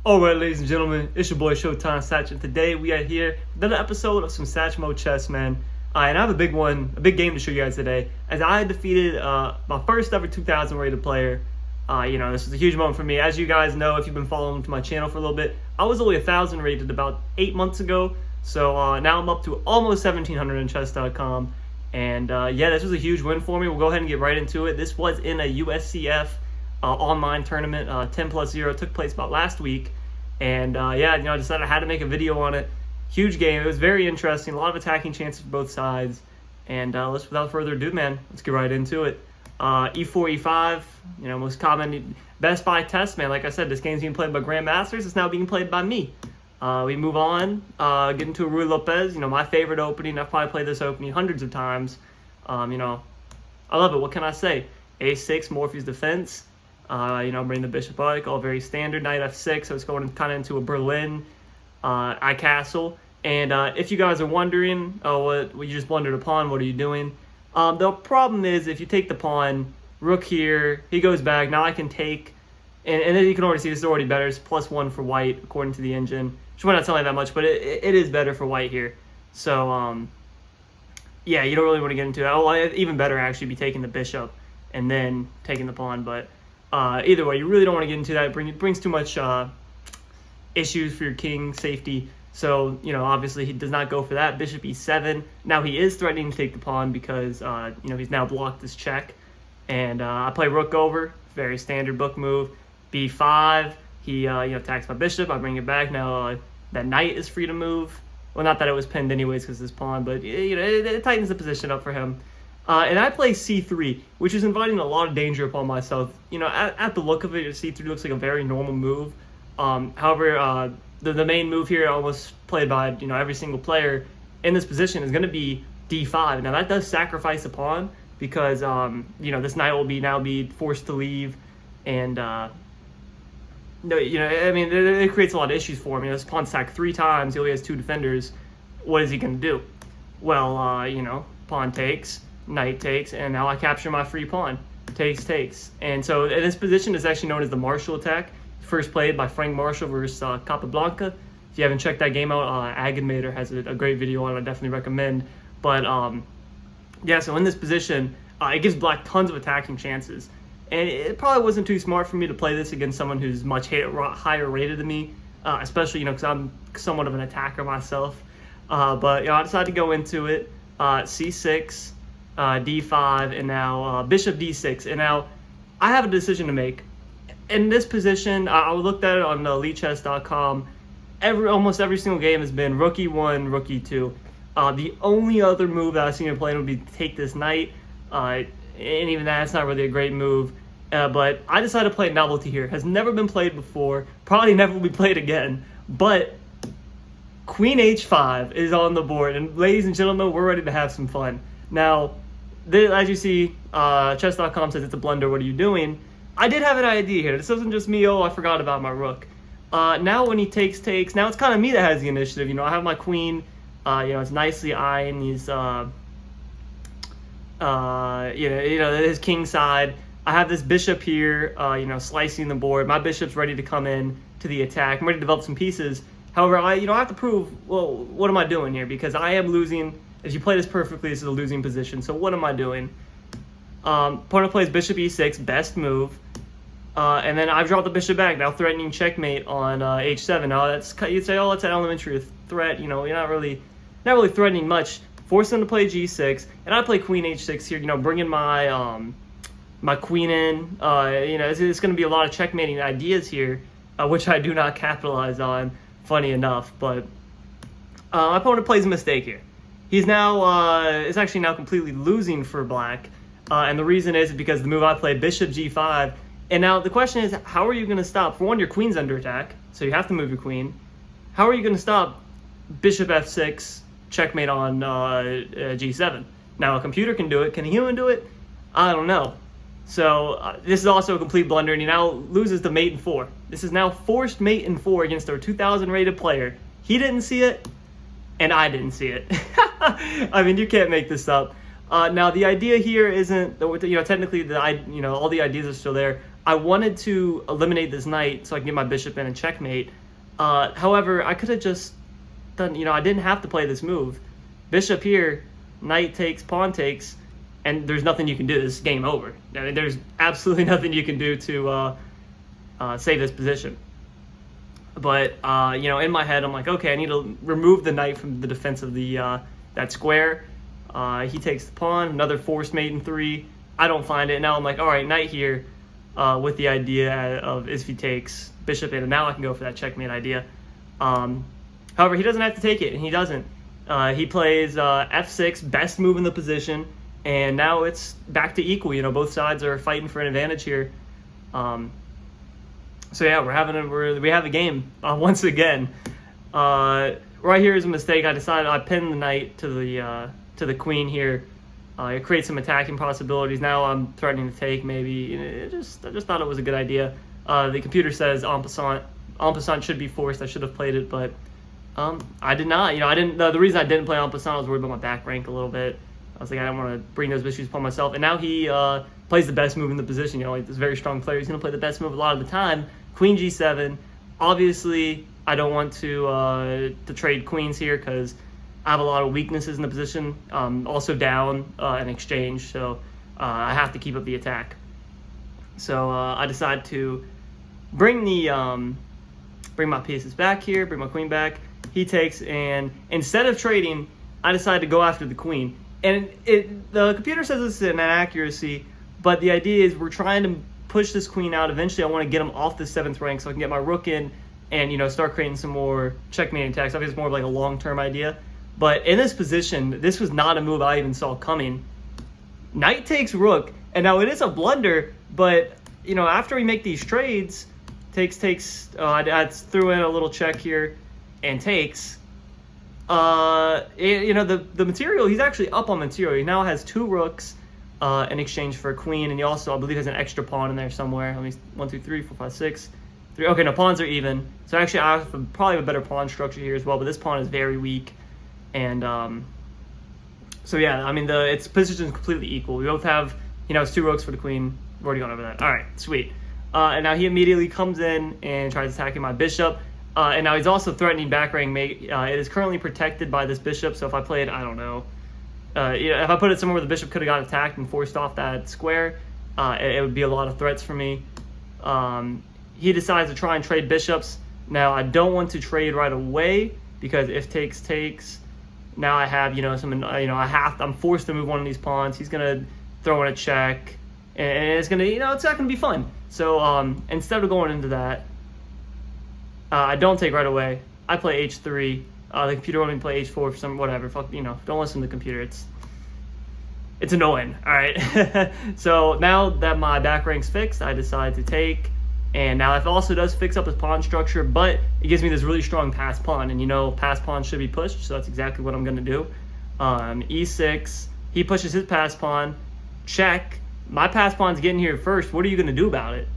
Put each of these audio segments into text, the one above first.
Alright, ladies and gentlemen, it's your boy Showtime Satch, and today we are here with another episode of some Satch Mode Chess, man. And I have a big game to show you guys today, as I defeated my first ever 2000 rated player. This was a huge moment for me. As you guys know, if you've been following to my channel for a little bit, I was only 1000 rated about 8 months ago. So now I'm up to almost 1700 on chess.com. And this was a huge win for me. We'll go ahead and get right into it. This was in a USCF online tournament, 10+0, took place about last week. And I decided I had to make a video on it. Huge game. It was very interesting. A lot of attacking chances for both sides. And without further ado, man, let's get right into it. E4, E5, most common best by test, man. Like I said, this game's being played by Grandmasters. It's now being played by me. We move on, get into a Ruy Lopez, my favorite opening. I've probably played this opening hundreds of times. I love it. What can I say? A6, Morphe's defense. Bring the bishop back, all very standard. Knight F6, so it's going kind of into a Berlin I castle. And if you guys are wondering, you just blundered a pawn, what are you doing? The problem is, if you take the pawn, rook here, he goes back, now I can take, and then you can already see this is already better. It's +1 for white, according to the engine. Which might not tell you that much, but it is better for white here. So, you don't really want to get into it. Oh, even better, actually, be taking the bishop and then taking the pawn, but either way, you really don't want to get into that. It brings too much issues for your king safety. So, obviously he does not go for that. Bishop E7. Now he is threatening to take the pawn because, he's now blocked this check. And I play rook over. Very standard book move. B5. He, attacks my bishop. I bring it back. Now that knight is free to move. Well, not that it was pinned anyways because this pawn, but, it tightens the position up for him. And I play C3, which is inviting a lot of danger upon myself. At the look of it, C3 looks like a very normal move. However, the main move here, almost played by every single player in this position, is going to be D5. Now that does sacrifice a pawn because this knight will now be forced to leave, and it creates a lot of issues for him. This pawn sacked 3 times. He only has 2 defenders. What is he going to do? Well, pawn takes. Knight takes, and now I capture my free pawn. Takes. And so this position is actually known as the Marshall attack. First played by Frank Marshall versus Capablanca. If you haven't checked that game out, Agenmator has a great video on it. I definitely recommend. But so in this position, it gives black tons of attacking chances. And it probably wasn't too smart for me to play this against someone who's much higher rated than me, especially because I'm somewhat of an attacker myself. But I decided to go into it. C6. D5, and now bishop D6. And now I have a decision to make. In this position, I looked at it on elitechess.com. Almost every single game has been rook E1, rook E2. The only other move that I've seen him playing would be to take this knight, and even that's not really a great move. But I decided to play novelty here. Has never been played before, probably never will be played again. But Queen H5 is on the board, and ladies and gentlemen, we're ready to have some fun. Now, as you see, chess.com says it's a blunder. What are you doing? I did have an idea here. This wasn't just me. Oh, I forgot about my rook. Now when he takes, now it's kind of me that has the initiative. I have my queen. It's nicely eyeing these. His king side. I have this bishop here. Slicing the board. My bishop's ready to come in to the attack. I'm ready to develop some pieces. However, I have to prove. Well, what am I doing here? Because I am losing. If you play this perfectly, this is a losing position. So what am I doing? Opponent plays bishop e6, best move. And then I've dropped the bishop back, now threatening checkmate on h7. Now you'd say, oh, that's an elementary threat. You're not really threatening much. Force them to play g6, and I play queen h6 here. Bringing my my queen in. It's going to be a lot of checkmating ideas here, which I do not capitalize on. Funny enough, but my opponent plays a mistake here. He's now is actually now completely losing for black, and the reason is because the move I played, bishop g5. And now the question is, how are you going to stop? For one, your queen's under attack, so you have to move your queen. How are you going to stop bishop f6, checkmate on g7? Now a computer can do it. Can a human do it? I don't know. So this is also a complete blunder, and he now loses the mate in 4. This is now forced mate in 4 against our 2000 rated player. He didn't see it, and I didn't see it. I mean, you can't make this up. Now the idea here isn't, technically all the ideas are still there. I wanted to eliminate this knight so I can get my bishop in and checkmate. However, I could have just done, I didn't have to play this move. Bishop here, knight takes, pawn takes, and there's nothing you can do. This is game over. I mean, there's absolutely nothing you can do to save this position. But, in my head, I'm like, okay, I need to remove the knight from the defense of the that square. He takes the pawn, another forced mate in 3. I don't find it. Now I'm like, all right, knight here, with the idea of if he takes bishop in, and now I can go for that checkmate idea. However, he doesn't have to take it, and he doesn't. He plays f6, best move in the position, and now it's back to equal. Both sides are fighting for an advantage here. So yeah, we have a game once again. Right here is a mistake. I decided I pinned the knight to the queen here. It creates some attacking possibilities. Now I'm threatening to take maybe. I just thought it was a good idea. The computer says en passant should be forced. I should have played it, but I did not. I didn't. The reason I didn't play en passant, I was worried about my back rank a little bit. I was like, I don't want to bring those issues upon myself. And now he plays the best move in the position. Like this very strong player, he's going to play the best move a lot of the time. Queen g7. Obviously, I don't want to trade queens here because I have a lot of weaknesses in the position. Also down in exchange, so I have to keep up the attack. So I decide to bring my pieces back here, bring my queen back. He takes, and instead of trading, I decide to go after the queen. And the computer says this is an inaccuracy, but the idea is we're trying to push this queen out. Eventually, I want to get him off the 7th rank so I can get my rook in and start creating some more checkmate attacks. Obviously, it's more of like a long-term idea. But in this position, this was not a move I even saw coming. Knight takes rook, and now it is a blunder, but after we make these trades, takes. I threw in a little check here, and takes. The material, he's actually up on material. He now has 2 rooks in exchange for a queen, and he also, I believe, has an extra pawn in there somewhere. Let me 1, 2, 3, 4, 5, 6. 3. Okay, no, pawns are even. So actually, I probably have a better pawn structure here as well, but this pawn is very weak. And so yeah, I mean, its position is completely equal. We both have, it's 2 rooks for the queen. We've already gone over that. All right, sweet. And now he immediately comes in and tries attacking my bishop. And now he's also threatening back rank mate. It is currently protected by this bishop, so if I play it, I don't know. If I put it somewhere where the bishop could have got attacked and forced off that square, it would be a lot of threats for me. He decides to try and trade bishops. Now, I don't want to trade right away because if takes, now I have, I'm forced to move one of these pawns. He's going to throw in a check, and it's going to, it's not going to be fun. So instead of going into that, I don't take right away. I play h3. The computer wanted me to play h4 for some whatever. Fuck, don't listen to the computer. It's annoying. All right. So now that my back rank's fixed, I decide to take. And now it also does fix up his pawn structure, but it gives me this really strong pass pawn. And pass pawn should be pushed, so that's exactly what I'm going to do. E6. He pushes his pass pawn. Check. My pass pawn's getting here first. What are you going to do about it?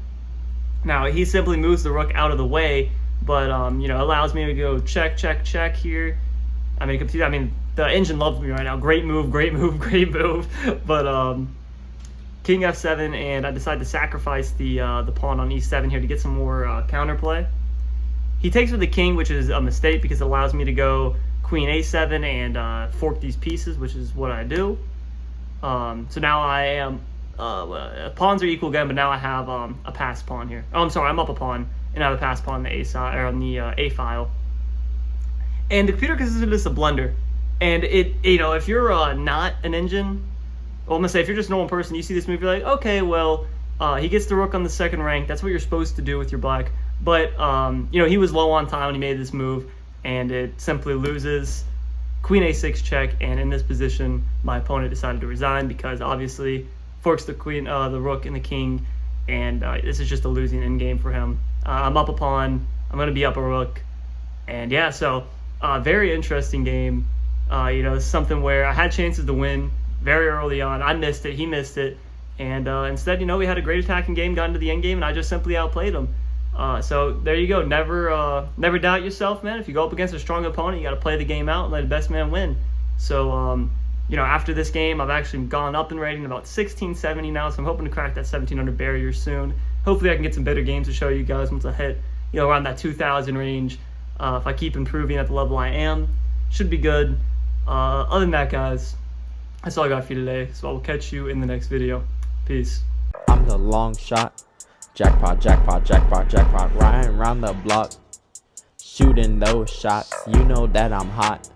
Now, he simply moves the rook out of the way, but allows me to go check, check, check here. I mean, the engine loves me right now. Great move, great move, great move. But king f7, and I decide to sacrifice the pawn on e7 here to get some more counterplay. He takes with the king, which is a mistake because it allows me to go queen a7 and fork these pieces, which is what I do. So now I am pawns are equal again, but now I have a pass pawn here. Oh, I'm sorry, I'm up a pawn. And I have a pass pawn on the A side or on the A file. And the computer considers this a blunder. And if you're not an engine, well, I'm gonna say if you're just a normal person, you see this move, you're like, okay, well, he gets the rook on the 2nd rank. That's what you're supposed to do with your black. But he was low on time when he made this move, and it simply loses. Queen a6 check, and in this position, my opponent decided to resign because obviously forks the queen, the rook, and the king, and this is just a losing endgame for him. I'm up a pawn. I'm going to be up a rook. And yeah, so very interesting game. It's something where I had chances to win very early on. I missed it. He missed it. And instead, we had a great attacking game, got into the end game, and I just simply outplayed him. So there you go. Never doubt yourself, man. If you go up against a strong opponent, you got to play the game out and let the best man win. So, after this game, I've actually gone up in rating about 1670 now, so I'm hoping to crack that 1700 barrier soon. hopefully I can get some better games to show you guys once I hit, around that 2,000 range. If I keep improving at the level I am, should be good. Other than that, guys, that's all I got for you today. So I will catch you in the next video. Peace. I'm the long shot. Jackpot, jackpot, jackpot, jackpot. Riding around the block, shooting those shots. You know that I'm hot.